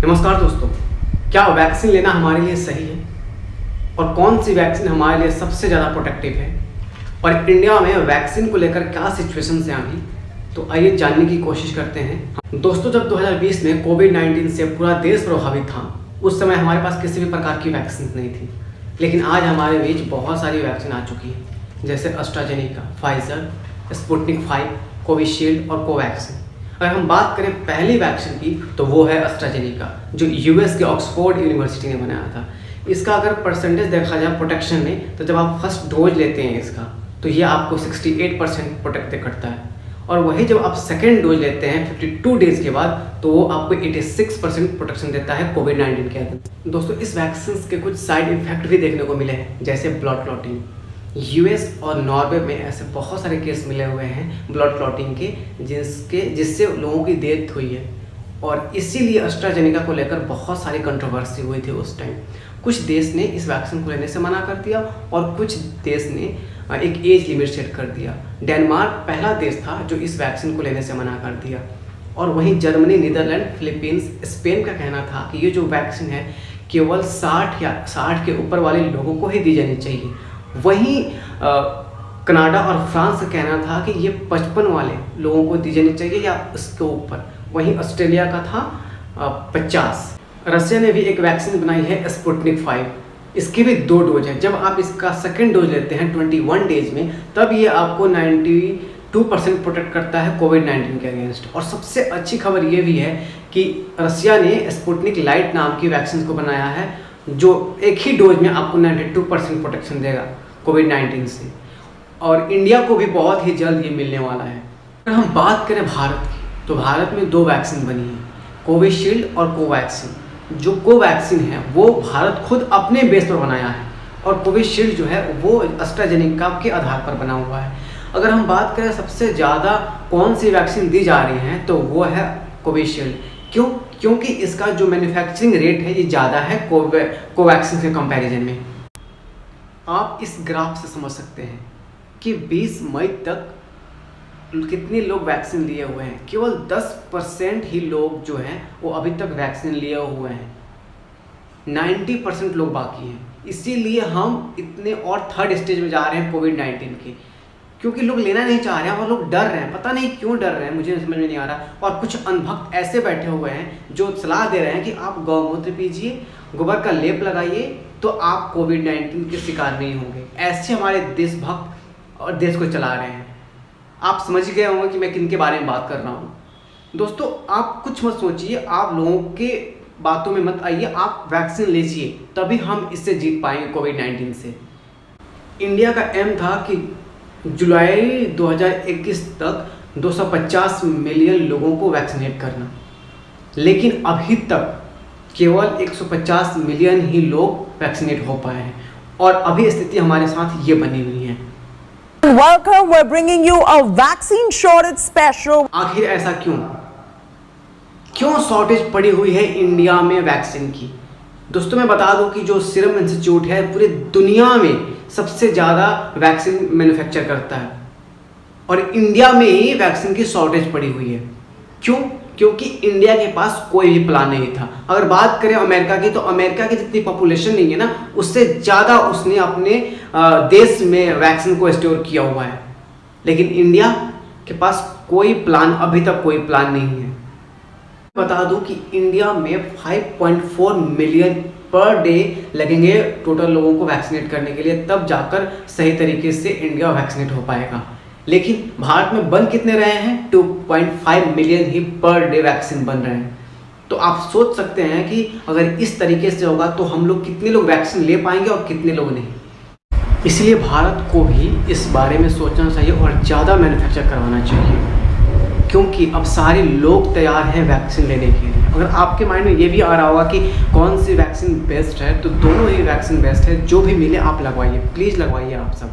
नमस्कार दोस्तों, क्या वैक्सीन लेना हमारे लिए सही है और कौन सी वैक्सीन हमारे लिए सबसे ज़्यादा प्रोटेक्टिव है और इंडिया में वैक्सीन को लेकर क्या सिचुएशंस हैं अभी, तो आइए जानने की कोशिश करते हैं। दोस्तों, जब 2020 में कोविड-19 से पूरा देश प्रभावित था, उस समय हमारे पास किसी भी प्रकार की वैक्सीन नहीं थी, लेकिन आज हमारे बीच बहुत सारी वैक्सीन आ चुकी है, जैसे एस्ट्राजेनेका, फाइजर, स्पुतनिक 5, कोविशील्ड और कोवैक्सीन। अगर हम बात करें पहली वैक्सीन की, तो वो है एस्ट्राजेनेका, जो यूएस के ऑक्सफोर्ड यूनिवर्सिटी ने बनाया था। इसका अगर परसेंटेज देखा जाए प्रोटेक्शन में, तो जब आप फर्स्ट डोज लेते हैं इसका, तो ये आपको 68% प्रोटेक्ट करता है, और वही जब आप सेकेंड डोज लेते हैं 52 डेज के बाद, तो वो आपको 86% प्रोटेक्शन देता है कोविड-19 के अंदर। दोस्तों, इस वैक्सीन के कुछ साइड इफेक्ट भी देखने को मिले हैं, जैसे ब्लड क्लॉटिंग। यूएस और नॉर्वे में ऐसे बहुत सारे केस मिले हुए हैं ब्लड क्लॉटिंग के, जिससे लोगों की डेथ हुई है, और इसीलिए एस्ट्राजेनेका को लेकर बहुत सारी कंट्रोवर्सी हुई थी उस टाइम। कुछ देश ने इस वैक्सीन को लेने से मना कर दिया और कुछ देश ने एक एज लिमिट सेट कर दिया। डेनमार्क पहला देश था जो इस वैक्सीन को लेने से मना कर दिया, और वहीं जर्मनी, नीदरलैंड, फिलीपींस, स्पेन का कहना था कि ये जो वैक्सीन है केवल 60 के ऊपर वाले लोगों को ही दी जानी चाहिए। वहीं कनाडा और फ्रांस का कहना था कि ये 55 वाले लोगों को दी जानी चाहिए या इसके ऊपर। वहीं ऑस्ट्रेलिया का था 50। रशिया ने भी एक वैक्सीन बनाई है स्पुतनिक 5, इसके भी 2 डोज हैं। जब आप इसका सेकेंड डोज लेते हैं 21 डेज में, तब ये आपको 92% प्रोटेक्ट करता है कोविड-19 के अगेंस्ट। और सबसे अच्छी खबर ये भी है कि रशिया ने स्पुतनिक लाइट नाम की वैक्सीन को बनाया है, जो एक ही डोज में आपको 92% प्रोटेक्शन देगा कोविड-19 से, और इंडिया को भी बहुत ही जल्द ये मिलने वाला है। अगर हम बात करें भारत की, तो भारत में 2 वैक्सीन बनी है, कोविशील्ड और कोवैक्सीन। जो कोवैक्सीन है वो भारत खुद अपने बेस पर बनाया है, और कोविशील्ड जो है वो एस्ट्राजेनेका के आधार पर बना हुआ है। अगर हम बात करें सबसे ज़्यादा कौन सी वैक्सीन दी जा रही है, तो वो है कोविशील्ड। क्यों? क्योंकि इसका जो मैन्युफैक्चरिंग रेट है ये ज़्यादा है कोवैक्सीन के कंपैरिजन में। आप इस ग्राफ से समझ सकते हैं कि 20 मई तक कितने लोग वैक्सीन लिए हुए हैं। केवल 10% ही लोग जो हैं वो अभी तक वैक्सीन लिए हुए हैं, 90% लोग बाकी हैं। इसीलिए हम इतने और थर्ड स्टेज में जा रहे हैं कोविड-19 के, क्योंकि लोग लेना नहीं चाह रहे हैं और लोग डर रहे हैं। पता नहीं क्यों डर रहे हैं, मुझे समझ में नहीं आ रहा। और कुछ अनभक्त ऐसे बैठे हुए हैं जो सलाह दे रहे हैं कि आप गौमूत्र पीजिए, गोबर का लेप लगाइए, तो आप कोविड-19 के शिकार नहीं होंगे। ऐसे हमारे देशभक्त और देश को चला रहे हैं। आप समझ गए होंगे कि मैं किन के बारे में बात कर रहा हूँ। दोस्तों, आप कुछ मत सोचिए, आप लोगों के बातों में मत आइए, आप वैक्सीन लीजिए, तभी हम इससे जीत पाएंगे कोविड-19 से। इंडिया का एम था कि जुलाई 2021 तक 250 मिलियन लोगों को वैक्सीनेट करना, लेकिन अभी तक केवल 150 मिलियन ही लोग वैक्सीनेट हो पाए हैं, और अभी स्थिति हमारे साथ ये बनी हुई है। Welcome, we're bringing you a vaccine shortage special. आखिर ऐसा क्यों शॉर्टेज पड़ी हुई है इंडिया में वैक्सीन की? दोस्तों, मैं बता दूं कि जो सीरम इंस्टीट्यूट है पूरी दुनिया में सबसे ज़्यादा वैक्सीन मैन्युफैक्चर करता है, और इंडिया में ही वैक्सीन की शॉर्टेज पड़ी हुई है। क्यों? क्योंकि इंडिया के पास कोई भी प्लान नहीं था। अगर बात करें अमेरिका की, तो अमेरिका की जितनी पॉपुलेशन नहीं है ना, उससे ज़्यादा उसने अपने देश में वैक्सीन को स्टोर किया हुआ है, लेकिन इंडिया के पास कोई प्लान, अभी तक कोई प्लान नहीं है। बता दूं कि इंडिया में 5.4 मिलियन पर डे लगेंगे टोटल लोगों को वैक्सीनेट करने के लिए, तब जाकर सही तरीके से इंडिया वैक्सीनेट हो पाएगा। लेकिन भारत में बन कितने रहे हैं? 2.5 मिलियन ही पर डे वैक्सीन बन रहे हैं। तो आप सोच सकते हैं कि अगर इस तरीके से होगा तो हम लोग कितने लोग वैक्सीन ले पाएंगे और कितने लोग नहीं। इसलिए भारत को भी इस बारे में सोचना चाहिए और ज़्यादा मैन्युफैक्चर करवाना चाहिए, क्योंकि अब सारे लोग तैयार हैं वैक्सीन लेने के लिए। अगर आपके माइंड में ये भी आ रहा होगा कि कौन सी वैक्सीन बेस्ट है, तो दोनों ही वैक्सीन बेस्ट है। जो भी मिले आप लगवाइए, प्लीज़ लगवाइए आप सब।